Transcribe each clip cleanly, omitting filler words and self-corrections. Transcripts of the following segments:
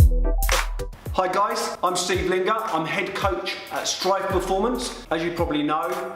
Hi guys, I'm Steve Linger. I'm head coach at Strive Performance. As you probably know,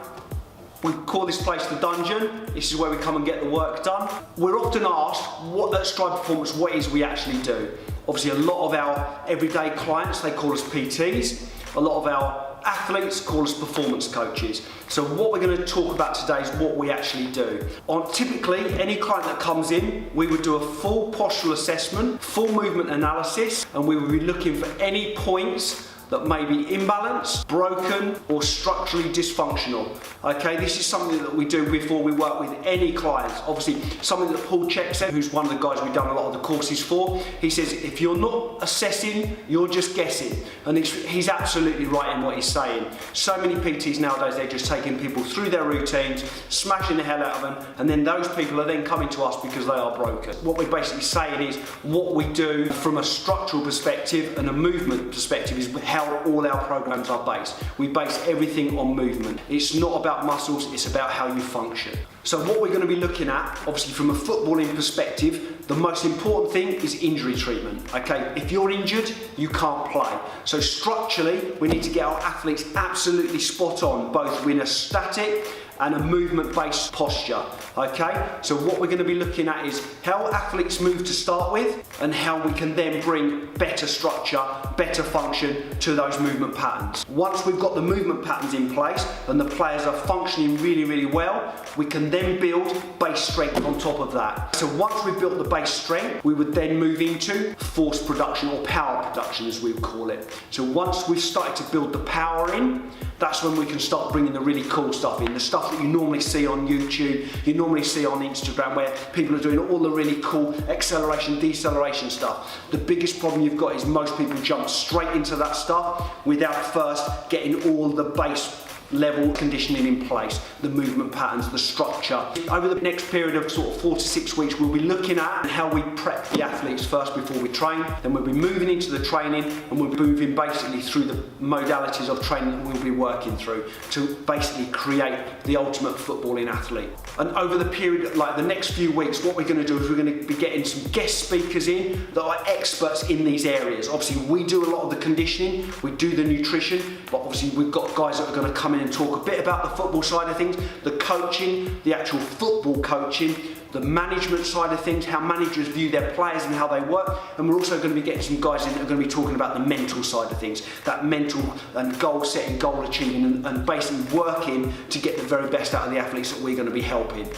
we call this place the dungeon. This is where we come and get the work done. We're often asked what at Strive Performance, what is we actually do. Obviously a lot of our everyday clients, they call us PTs. A lot of our athletes call us performance coaches. So what we're going to talk about today is what we actually do. Typically, any client that comes in, we would do a full postural assessment, full movement analysis, and we would be looking for any points that may be imbalanced, broken, or structurally dysfunctional. Okay, this is something that we do before we work with any clients. Obviously, something that Paul Check said, who's one of the guys we've done a lot of the courses for, he says, if you're not assessing, you're just guessing. And he's absolutely right in what he's saying. So many PTs nowadays, they're just taking people through their routines, smashing the hell out of them, and then those people are then coming to us because they are broken. What we're basically saying is, what we do from a structural perspective and a movement perspective is how all our programs are based. We base everything on movement. It's not about muscles, it's about how you function. So what we're going to be looking at, obviously from a footballing perspective, the most important thing is injury treatment. Okay, if you're injured, you can't play. So structurally, we need to get our athletes absolutely spot on, both in a static and a movement-based posture, okay? So what we're gonna be looking at is how athletes move to start with and how we can then bring better structure, better function to those movement patterns. Once we've got the movement patterns in place and the players are functioning really, really well, we can then build base strength on top of that. So once we've built the base strength, we would then move into force production or power production as we would call it. So once we've started to build the power in, that's when we can start bringing the really cool stuff in, the stuff that you normally see on YouTube, you normally see on Instagram, where people are doing all the really cool acceleration, deceleration stuff. The biggest problem you've got is most people jump straight into that stuff without first getting all the base level conditioning in place, the movement patterns, the structure. Over the next period of sort of 4 to 6 weeks, we'll be looking at how we prep the athletes first before we train, then we'll be moving into the training, and we'll be moving basically through the modalities of training that we'll be working through to basically create the ultimate footballing athlete. And over the period, like the next few weeks, what we're going to do is we're going to be getting some guest speakers in that are experts in these areas. Obviously, we do a lot of the conditioning, we do the nutrition, but obviously we've got guys that are going to come in and talk a bit about the football side of things, the coaching, the actual football coaching, the management side of things, how managers view their players and how they work. And we're also going to be getting some guys in that are going to be talking about the mental side of things, that mental and goal setting, goal achieving, and basically working to get the very best out of the athletes that we're going to be helping.